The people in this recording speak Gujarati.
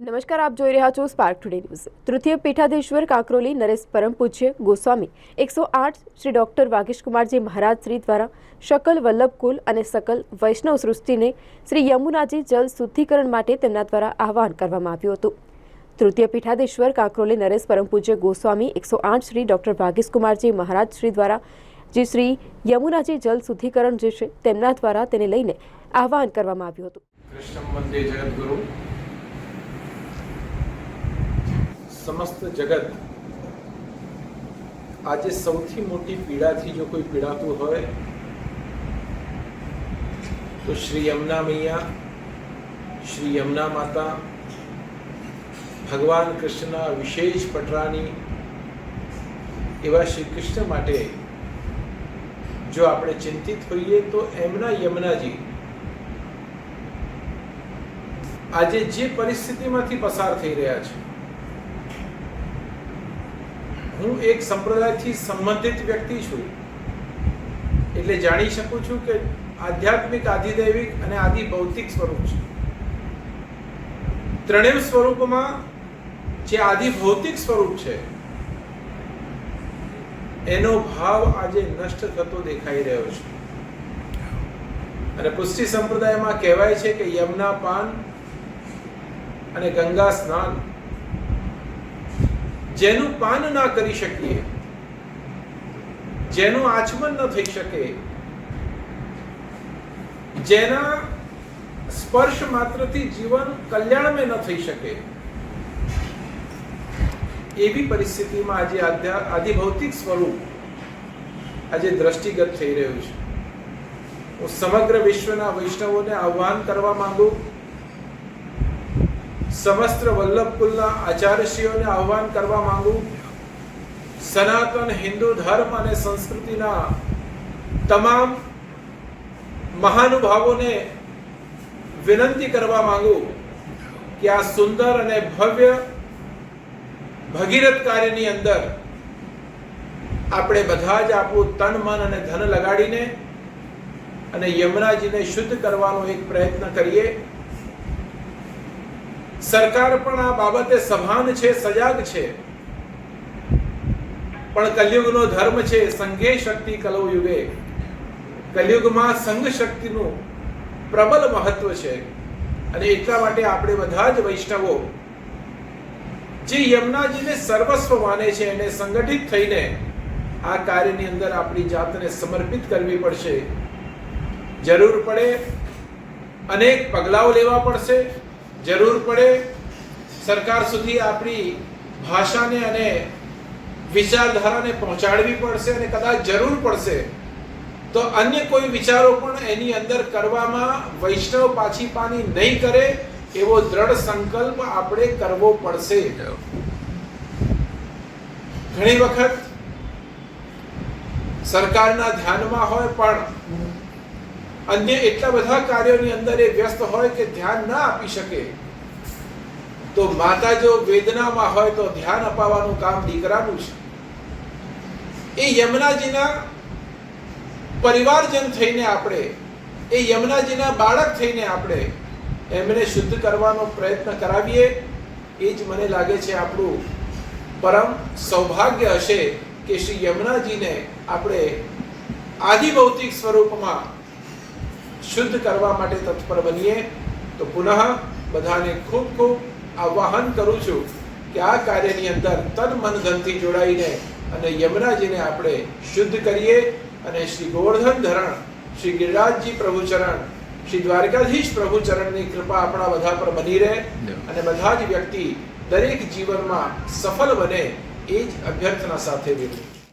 નમસ્કાર, આપ જોઈ રહ્યા છો સ્પાર્ક ટુડે ન્યૂઝ। તૃતીય પીઠાધીશ્વર કાંકરોલી નરેશ પરમ પૂજ્ય ગોસ્વામી 108 શ્રી ડોક્ટર વાગીશકુમારજી મહારાજ શ્રી દ્વારા શકલ વલ્લભકુલ અને સકલ વૈષ્ણવ સૃષ્ટિને શ્રી યમુનાજી જલ શુદ્ધિકરણ માટે તેમના દ્વારા આહવાન કરવામાં આવ્યું હતું। તૃતીય પીઠાધીશ્વર કાંકરોલી નરેશ પરમ પૂજ્ય ગોસ્વામી 108 શ્રી ડોક્ટર વાગીશકુમારજી મહારાજ શ્રી દ્વારા જે શ્રી યમુનાજી જલ શુદ્ધિકરણ જે છે તેમના દ્વારા તેને લઈને આહવાન કરવામાં આવ્યું હતું। કૃષ્ણ વંદે જગદગુરુ। समस्त जगत आज सौथी मोटी पीड़ा थी जो कोई पीड़ातु होय तो श्री यमुना मैया, श्री यमुना माता, भगवान कृष्ण विशेष पटरानी एवं श्री कृष्ण माटे जो आपणे चिंतित होइए तो एमना यमुनाजी आज जे परिस्थितिमांथी पसार थई रह्या छे। હું એક સંપ્રદાયથી સંબંધિત વ્યક્તિ છું એટલે જાણી શકું છું કે આધ્યાત્મિક, આધિદૈવિક અને આદિ ભૌતિક સ્વરૂપ છે। ત્રણેય સ્વરૂપમાં જે આદિ ભૌતિક સ્વરૂપ છે એનો ભાવ આજે નષ્ટ થતો દેખાઈ રહ્યો છે અને પુષ્ટિ સંપ્રદાયમાં કહેવાય છે કે યમુના પાન અને ગંગા સ્નાન જેનું પાન ના કરી શકીએ, જેનું આચમન ન થઈ શકે, જેના સ્પર્શ માત્રથી જીવન કલ્યાણમય ન થઈ શકે, એવી પરિસ્થિતિમાં આજે આદિભૌતિક સ્વરૂપ આજે દ્રષ્ટિગત થઈ રહ્યું છે। હું સમગ્ર વિશ્વના વૈષ્ણવોને આહ્વાન કરવા માંગુ, समस्त वल्लभकुलना आचार्यश्रीओने आह्वान करवा मांगू, सनातन हिंदू धर्म और संस्कृति तमाम महानुभावों ने विनंती करवा मांगू कि आ सुंदर और भव्य भगीरथ कार्यनी अंदर आपणे बधा ज आपणुं तन मन और धन लगाड़ीने अने यमुनाजीने शुद्ध करवानो एक प्रयत्न करिए। सरकार पण आ बाबते सभान छे, सजाग छे, पण कलयुगनो धर्म छे संघे शक्ति कलौ युगे। कलयुगमां संघ शक्तिनुं प्रबल महत्व छे अने એટલા માટે આપણે બધા જ વૈષ્ણવો જે યમુનાજીને સર્વસ્વ માને છે એને સંગઠિત થઈને આ કાર્યની અંદર આપણી જાતને સમર્પિત કરવી પડશે। જરૂર પડે અનેક પગલાઓ લેવા પડશે, જરૂર પડે સરકાર સુધી આપણી ભાષાને અને વિચારધારાને પહોંચાડવી પડશે અને કદાચ જરૂર પડશે તો અન્ય કોઈ વિચારો પણ એની અંદર કરવામાં વૈષ્ણવ પાછી પાની નહીં કરે એવો દ્રઢ સંકલ્પ આપણે કરવો પડશે। ઘણી વખત સરકારના ધ્યાનમાં હોય પણ अन्य એટલા બધા કાર્યોની અંદર એ વ્યસ્ત હોય કે ધ્યાન ના આપી શકે તો માતા જો વેદનામાં હોય તો ધ્યાન અપાવવાનું કામ દીકરાનું છે। એ યમુનાજીના પરિવારજન થઈને આપણે, એ યમુનાજીના બાળક થઈને આપણે એમને શુદ્ધ કરવાનો પ્રયત્ન કરાવીએ એ જ મને લાગે છે આપણું પરમ સૌભાગ્ય હશે કે શ્રી યમુનાજીને આપણે આદિભૌતિક સ્વરૂપમાં शुद्ध करवा माटे तत्पर बनीए। तो पुनः बधाने खूब खूब आह्वान करूं छुं कि आ कार्यनी अंदर तन मन धनथी जोड़ाईने अने यमुनाजीने आपणे शुद्ध करीए अने श्री गोवर्धन धरण, श्री गिरिराजजी प्रभुचरण, श्री द्वारकाधीश प्रभुचरणनी कृपा आपणा बधा पर बनी रहे अने बधा ज व्यक्ति दरेक जीवनमां सफल बने ए ज अभ्यर्थना साथे विनती।